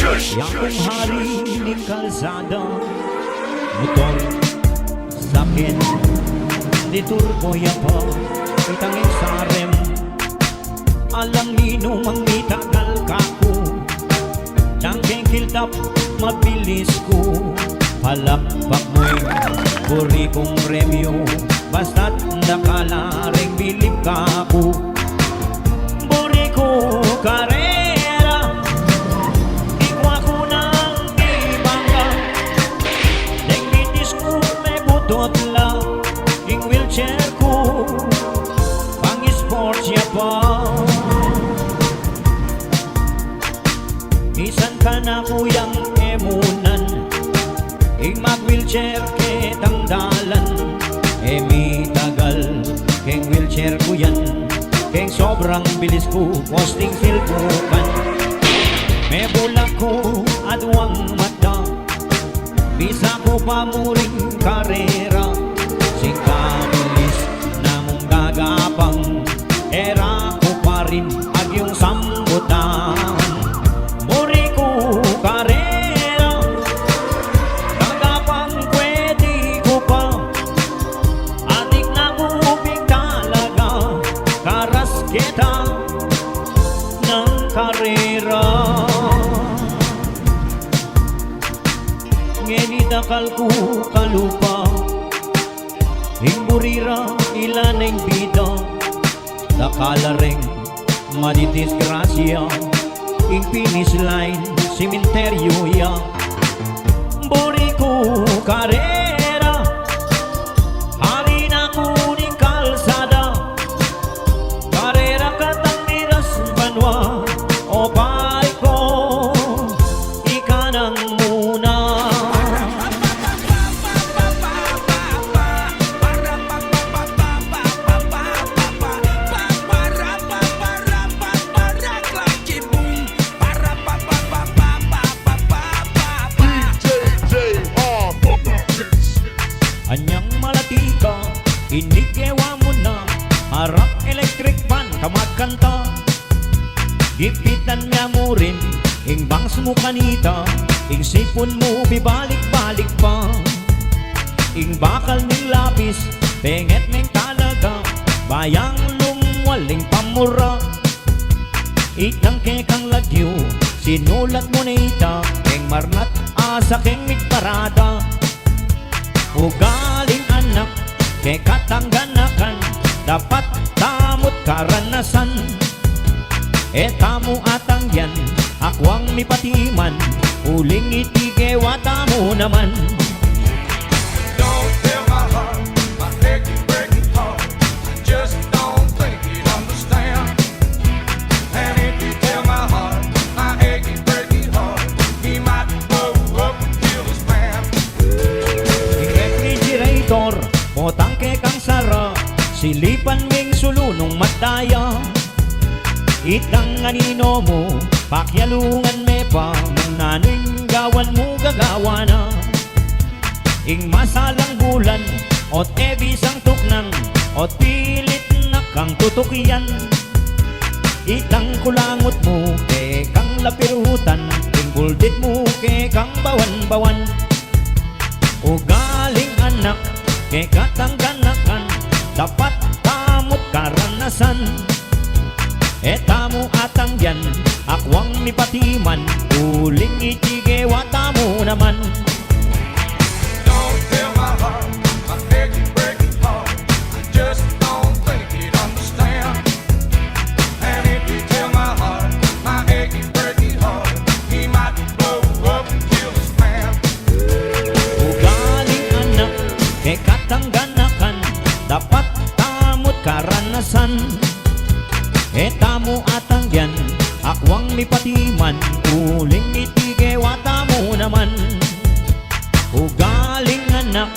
Yakong hari ng kalsada, motor sakit, di turbo yapa, itangin sa rem. Alang nino mangitagal kako, tangking kiltap mabilis ko. Palakpak mo'y puri kong premyo, basta't nakalaring bilib kako. Buri ko karera, ikwa ko ng ibangga. Dengmitis ko may butot lang, king wheelchair ko pang sports ya pa. Isan ka na kuyang emunan, ing mag-wheelchair kitang dalan. Emi tagal, king wheelchair ko yan, king sobrang bilis ko, posting silpukan. May bulak ko adwang mata, bisa ko pa muring karera. Sing kabilis na mong gagapang, era ko pa rin ag yung sambutan. Muri ko karera, gagapang pwede ko pa. Adik na kuping talaga, karas kita ng karera. Ngenidakal ko kalupa, hingburira ilaneng bida. Dakala ring madidisgrasya, ing finish line simenteryo ya. Buri ko karera, hari na kuning kalsada. Karera katang miras banwa, o pare ko, ika nang muna. Anyang malatika, inikewa mo na, harap electric fan, kamakanta. Gipitan niya mo rin, ing bangs mo kanita, ing sipon mo bibalik-balik pa. Ing bakal ning lapis, penget ning talaga, bayang lumwaling pamura. Itang kekang lagyo, sinulat mo na ita, ing marnat asa keng mitparada. Ugaling anak, kay katangganakan, dapat tamot karanasan. E tamo atang yan, akwang mipatiman, uling itigewa tamo naman. Don't tell my heart, my achy breaking heart, I just don't think you'd understand. And if you tell my heart, my achy breaking heart, he might blow up and kill his man. Refrigerator, motangke kang sara, silipan ming sulunong mataya. Itang anino mo, pakyalungan me pa, nung naning gawan mo gagawa na. Ing masalang bulan, ot ebisang tuknang, ot pilit na kang tutukian. Itang kulangot mo, ke kang lapirutan, ing buldit mo, ke kang bawan-bawan. Ugaling anak, ke katangganakan, dapat tamot karanasan. E tamo atang yan, akwang mipatiman, uling itigewa tamo naman. Don't tell my heart, my achy breaking heart, I just don't think you'd understand. And if you tell my heart, my achy breaking heart, he might blow up and kill his man. Ugaling anak, kay katangganakan, dapat tamot karanasan. E tamo atang yan, akwang mipatiman, uling itigewa tamo naman. Ugaling anak,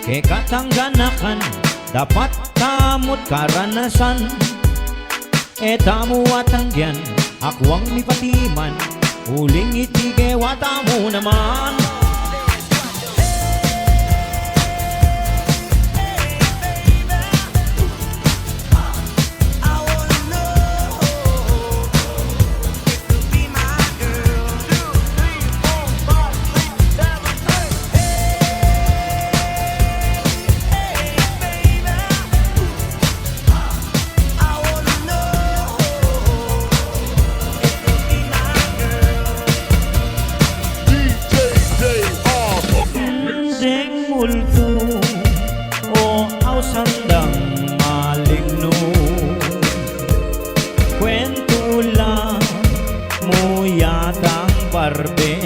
kay katangganakan, dapat tamot karanasan. E tamo atang yan, akwang mipatiman, uling itigewa tamo naman.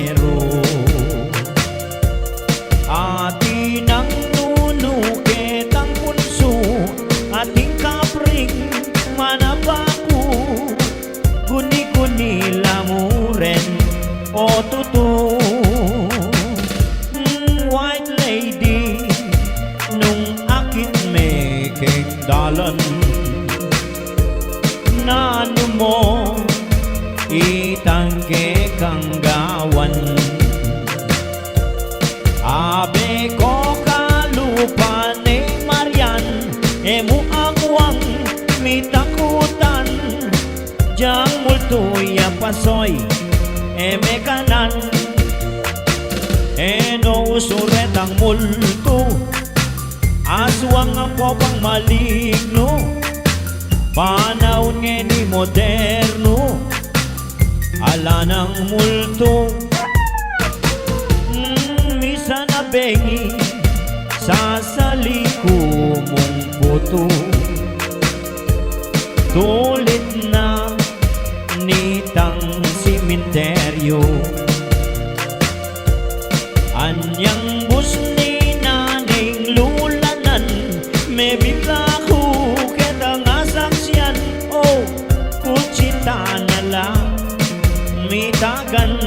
Enero. Atin ang nunukit ang punso, ating kapring manabaku, guni-guni lamuren o tutu. White lady, nung akin may dalan, nano mo itangke kang gawan. Abe ko kalupa ni Marian, emu agwang mitakutan, jang multoy pasoy eme kanan. Eno usuret ang multo, aswang ang popang maligno, panahon ngayon ni moderno, ala ng multo. Misa na bengi sa saliko mong puto, tulit na nitang simenteryo. Anyang bus ni naning lulanan, may bigla ko ketang asaksyan. Oh, kutsita na lang mitagan.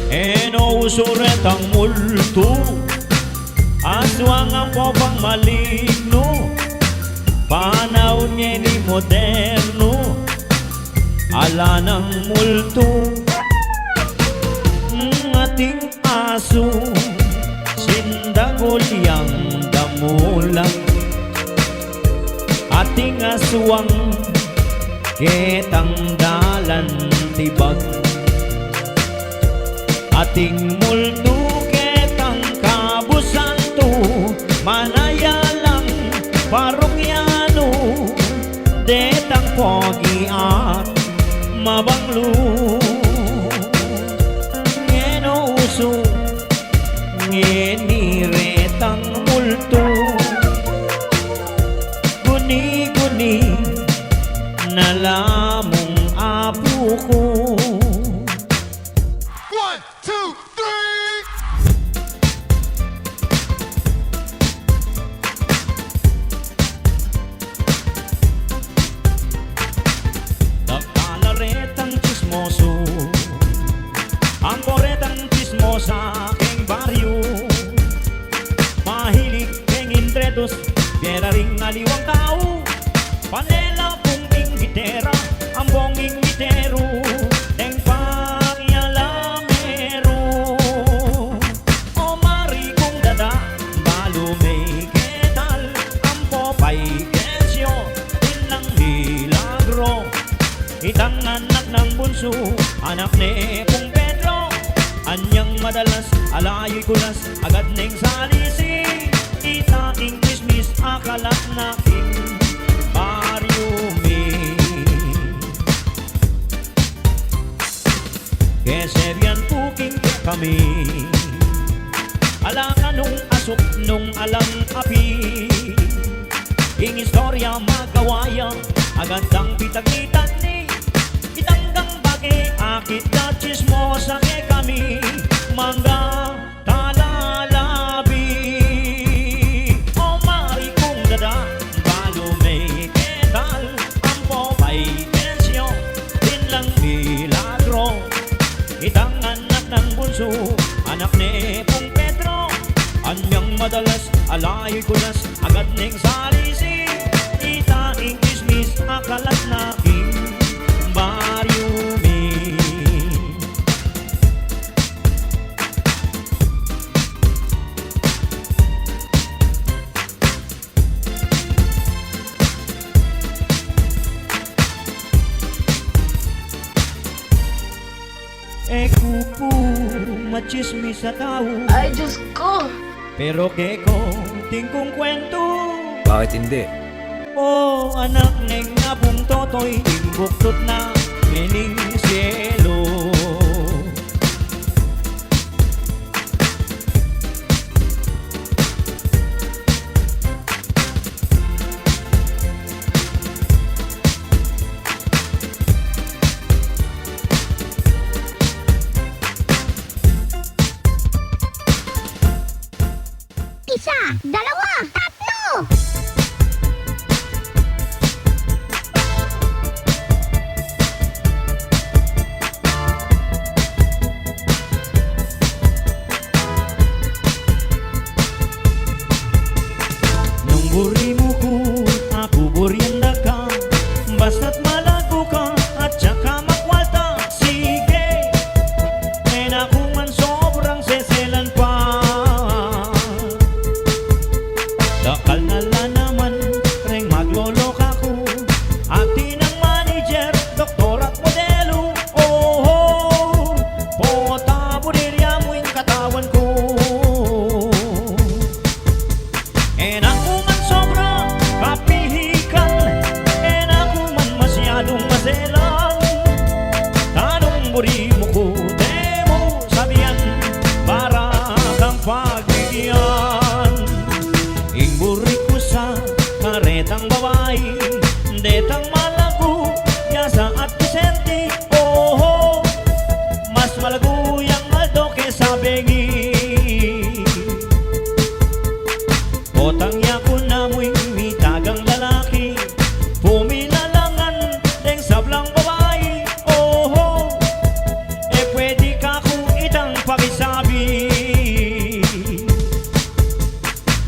Eno usuret ang multo, aswang ang popang maligno, panahon niya ni moderno, ala ng multo. Ating aso, sindagolyang damulang, ating aswang ketang dalan tibag, ating multo ketang kabusanto, manayalang parokyano, detang pogi at mabanglo. Ngeno uso, ngeniretang multo, guni-guni na lamong apo ko. 1, 2, 3. Nagkalaretang chismoso, ang koretang chismosa king baryo, mahilig king indredos, pera ring aliwang tao, panela pong ingbitera, ang bonging mitero, teng pangyalamero. O mari kong dada, balo may ketal, ang popay kensyo, ilang milagro, itang anak ng bunso, anak ni Pong Pedro, anyang madalas, alayo'y kulas, agad ning salisi, itaing kismis, akalat na king baryo mi. Keserian puking kami, alangan nung asok nung alang api, ing istorya magawaya, agad ang pitagitan ni itanggang bagi, akit na chismosa ke kami, mangga talalabi. O mari kong dada, balo may ketal, ang popay tensyo, din lang milagro, itang anak ng bunso, anak ni Pong Pedro, anyang madalas, alayo'y kulas, agad ning salisi, itaing kismis, akalat na king baryo mi. Kupo, machismis sa tao, Ay, Diyos ko! pero keko, tingkong kwento. Bakit hindi? O anak neng nabong totoy, timbuktot na mening cielo. dalawa, tatlo. Nung buri mo ko, ako buryanda ka. Basta't malago ka at saka makwalta. Sige, ngayon ako man sobrang seselan pa. Dakal na lang naman, reng maglolok ako. Ati ng manager, doktor at modelo. Oh, pota budirya mo yung katawan ko. En ako man sobra kapihikan, en ako man masyadong maselan. Tanong buri mo ko, de mo sabihan, para kang pagbigyan. Ing buri ko sa karetang babae, detang malago, yasa at kusente. Oh, mas malago yang maldo kesa bengi. Otang yako na mo'y mitagang lalaki, puminalangan deng sablang babae. Oh, pwede ka kung itang pakisabi.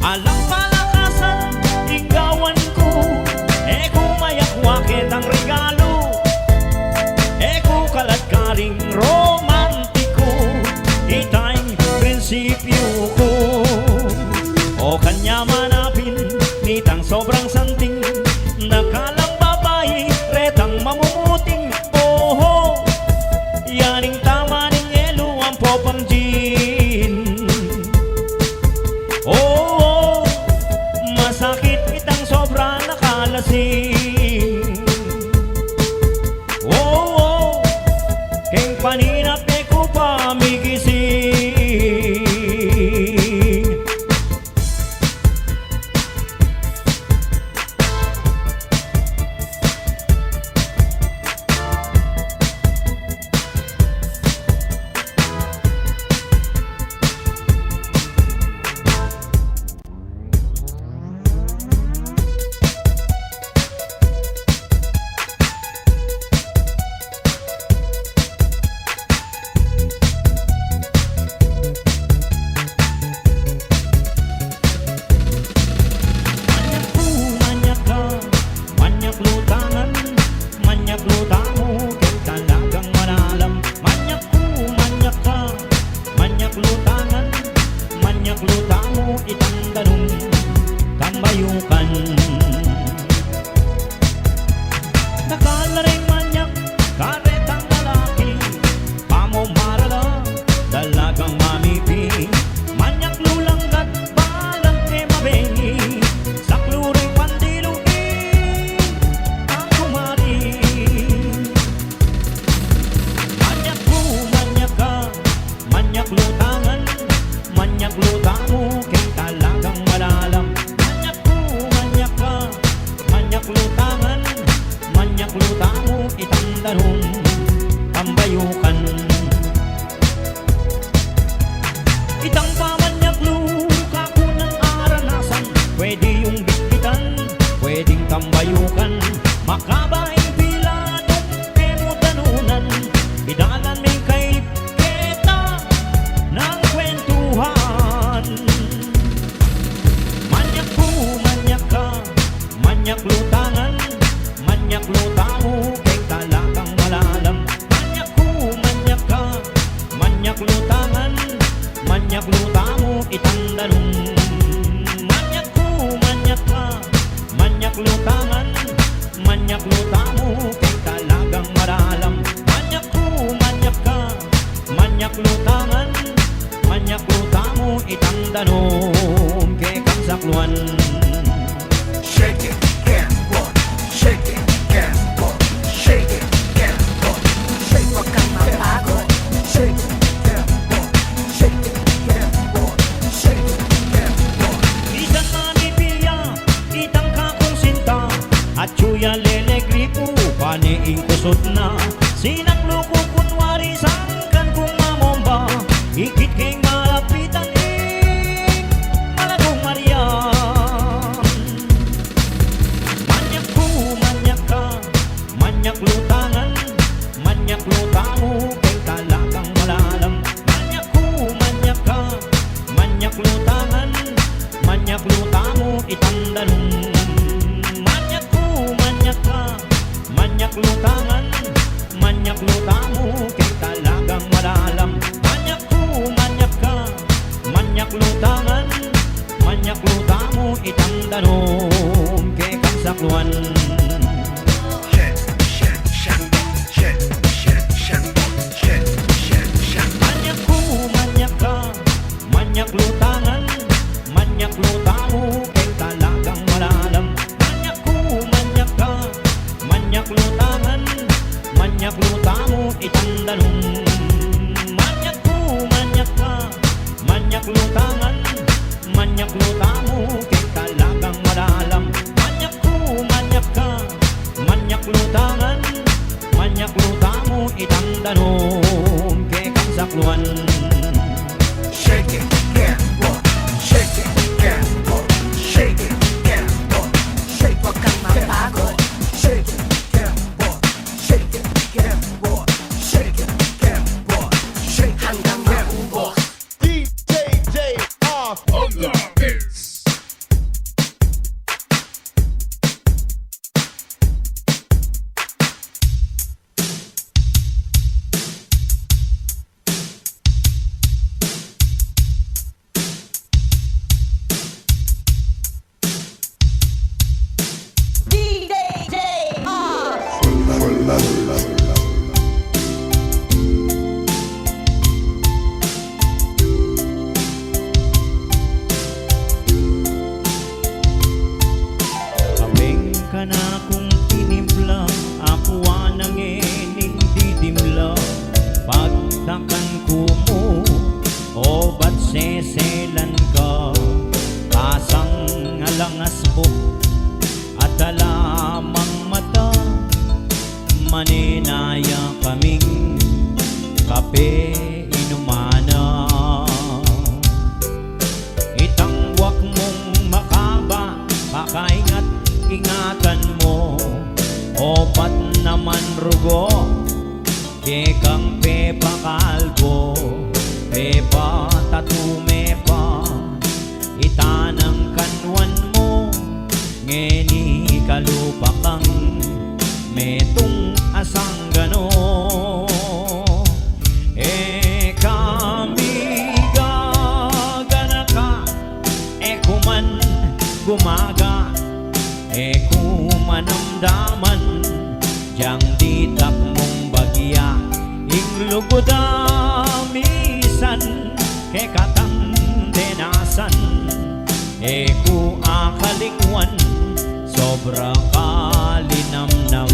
Alang palakasan, inggawan ko, kumayakwakit ang regalo. Kung kaladkaring romantiko, ita'y prinsipyo ko. O kanya manapin, nitang sobrang santing, nakalang babae, retang mamumuting. Oh, yaning tama ng yelo ang popang gin. Oh, masakit itang sobra nakalasing. Oh, keng paninap ko pamigising. Tambayukan, makabaing piladong emutanunan, idalan may kay kita ng kwentuhan. Manyak ko, manyak ka, manyak lutangan, manyak lutamo, kay talagang malalam. Manyak ko, manyak ka, manyak lutangan, manyak lutamo, itandanong. Manyak ko, manyak ka, manyak lutangan, manyak lutamo, kay talagang maralam. Manyak ko, manyak ka, manyak lutangan, manyak lutamo, itangdanom, kay kang sakluan. Shake it, can't walk. Shake it, can't walk. Shake it, can't walk. Shake it, Huwag kang mapagod. shake it, can't walk. Shake it, can't walk. Shake it, can't walk. Isang manipilya, itang kakong sinta, at tsuya lele gripo, paniing kusot na. Sinaklo ko kunwari sangkan kung mamomba, ikit keng malapitan malagong Maria. danong manyak ko, manyak ka, manyak lutangan, manyak luta mo, kay talagang malalam. Manyak ko, manyak ka, manyak lutangan, manyak luta mo, itang danong, kay kang sakluan. Manyak ko, manyak ka, manyak lutangan, manyak luta mo, kay talagang malalam. Manyak ko, manyak ka, manyak lutangan, manyak luta mo, itang danong. Manyak ko, manyak ka, manyak lutangan, manyak luta mo, kay talagang malalam. Manyak ko, manyak ka, manyak lutangan, manyak luta mo, itang danong, kay kang sakluan. Shake it, yeah, boy. Shake it, yeah, boy. Shake it, yeah, boy. Shake it, Huwag kang mapagod. shake it, yeah, boy. Shake it, yeah, boy. Shake it, yeah, boy. Shake it, Hanggang yeah, maubos. DJ JR on the mix. Kaming ka na kung tinimpla, ako anang ening didimla. Pagtakan ko mo, o ba't seselan ka? Kasang alangasbok at alamang mata, maninaya kaming kape inumana. Itangwak mong makaba, pakaingat ingatan mo, o ba't naman rugo, kekang pepa kalbo, pepa tatume pa, itanang kanwan mo, ngeni kalupa kang metong asang gano. Kami gagana ka, kuman gumaga, kumanamdaman, diyang ditak mong bagya, inglugudamisan, katang denasan, ku akalingwan, sobra kalinamnam.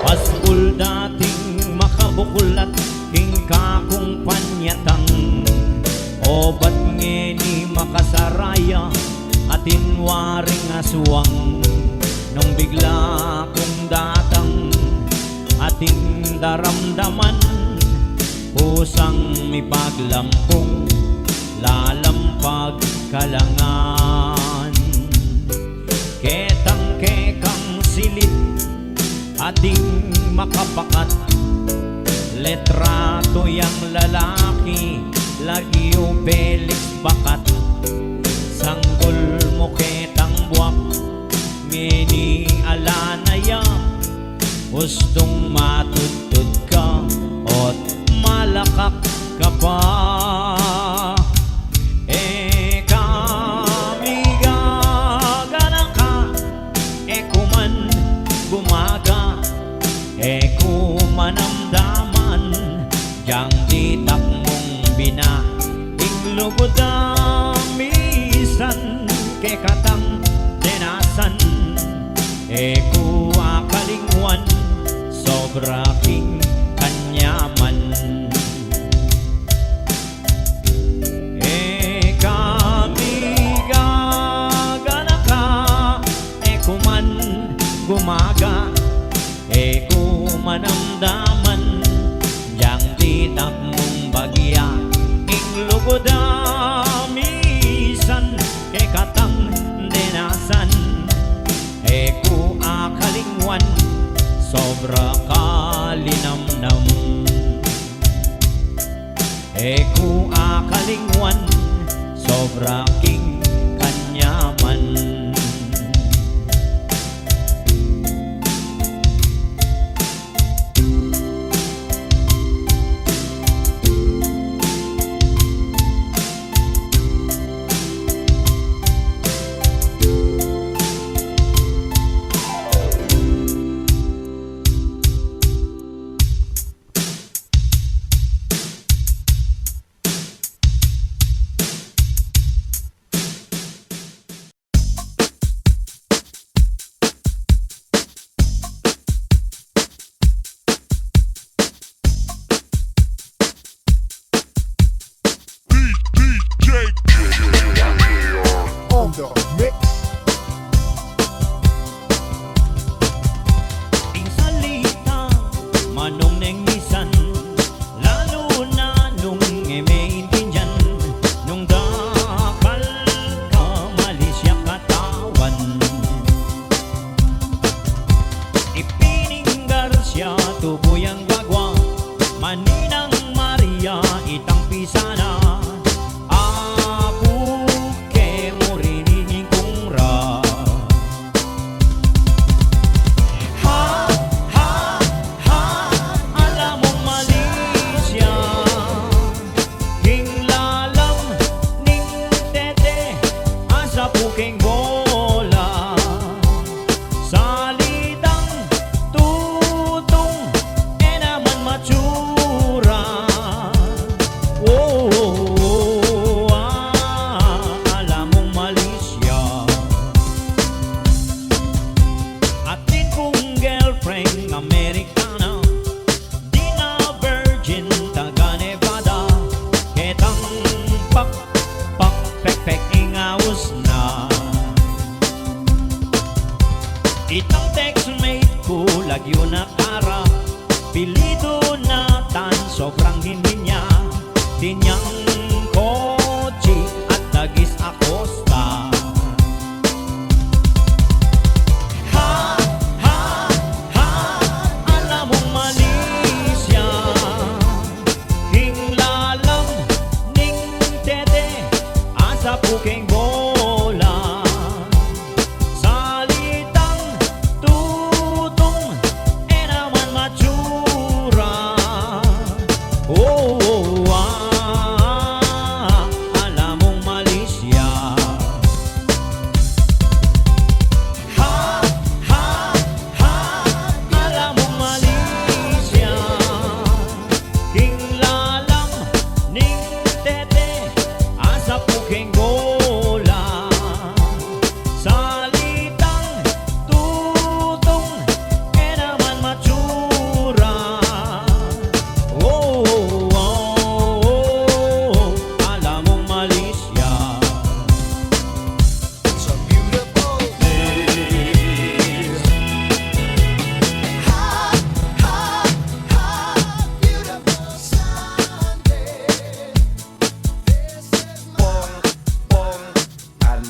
Paskul dating makabukulat, hingka kong panyatang, o ba't ngeni makasaraya, atin waring aswang, nung bigla kong datang, ating daramdaman, pusang mipaglampong, lalampag kalangan. Ketang kekang silit, ating makapakat, letrato yang lalaki, lagyo Felix bakat, sanggol mo ketang buwak, ngeni alanaya, gustong matutod ka, ot malakak ka pa. Kami gagana ka, kuman gumaga, kumanamdaman, diyang ditak mong bina, inglugudamisan, katang denasan, ku akalingwan, sobra king kanyaman. Kami gagana ka, kuman gumaga, kumanamdaman, diyang ditak mong bagya, inglugudamisan, katang denasan, ku akalingwan, sobra sobra kalinamnam. Ku akalingwan, sobra king kanyaman. On the mix. Ing salita, manong neng misan, lalo na nung maintindihan, nung dakal ka malisya katawan. Ipininggar siya tubuyang bagwa, maninang Maria itang pisana. Puking bola, salitang tutong, naman matsura. Alam mong mali siya. Atin kong girlfriend, Amerikana, di na virgin, taga Nevada. Ketang pek ingawos na. Itang textmate ko, lagyo na kara, pilido na tan, sobrang hindi niya. Tinyang kotse at tagis Acosta. Alam mong mali siya. King lalam, ning tete, asa puking bola. Salitang tutong, naman matsura. Alam mong mali siya. Alam mong mali siya. King lalam, ning tete, asa puking bola. Salitang tutong, naman matsura. Alam mong mali siya. It's a beautiful day. Beautiful Sunday. This is Bong and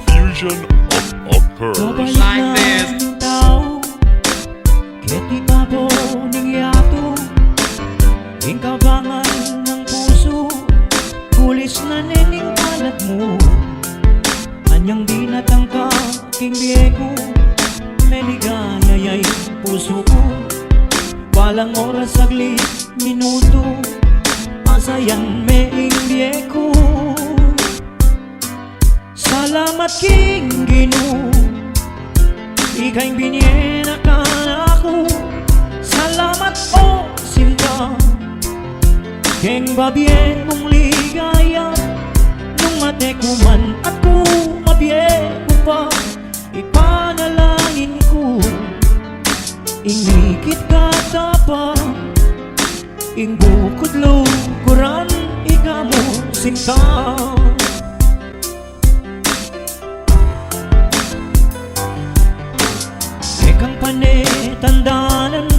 Fusion of pearls. Like this. Tao, keti babo ning yato, ing kabangan ng puso, kulis na nening kalat mo. Anyang di natangka, king Diego, meligaya yay puso ko. Walang oras, saglit, minuto, masayan me ing Diego. Salamat king Ginoo, ika'y biniyanakan ako. Salamat o sinta, keng babien mong ligaya. Nung matekuman ako, mabiyek ko pa, ipanalangin ko. ing bukod lukuran ika mo sinta. Ekang panetandanan,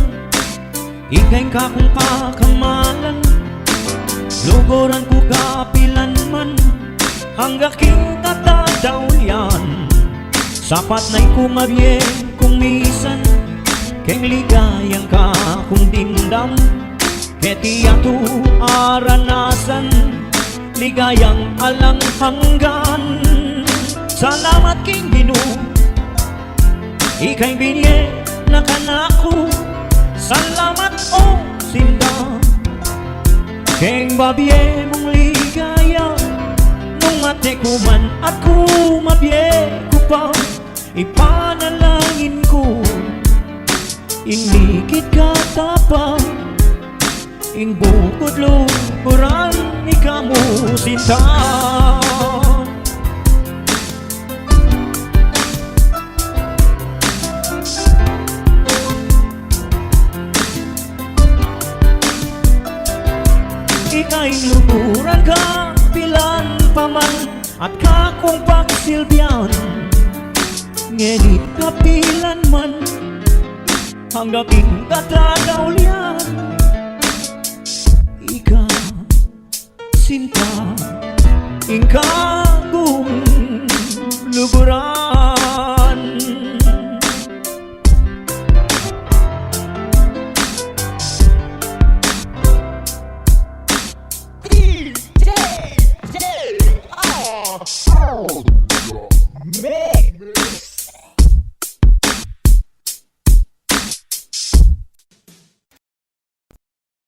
ikay kakong kakamalan, luguran ko kapilan man, ang aking katadawyan. Sapat na'y kumabye kung misan, keng ligayang ka kung dindam, keti ato aranasan, ligayang alang hanggan. Salamat king Ginoo, ikay binye na kanako. Salamat o sinda, keng babye mong ligaya, nung ate ko man ako mabye ko pa. Ipanalangin ko, inikit ka tapang, ing bukod lukuran ika mo sinta. Ika'y lukuran ka pilan paman, at kakong pagsilbihan, ngenit kapilan man, hanggang ing katadawlian. Ika sinta, ing kagong luburan. DJ, oh.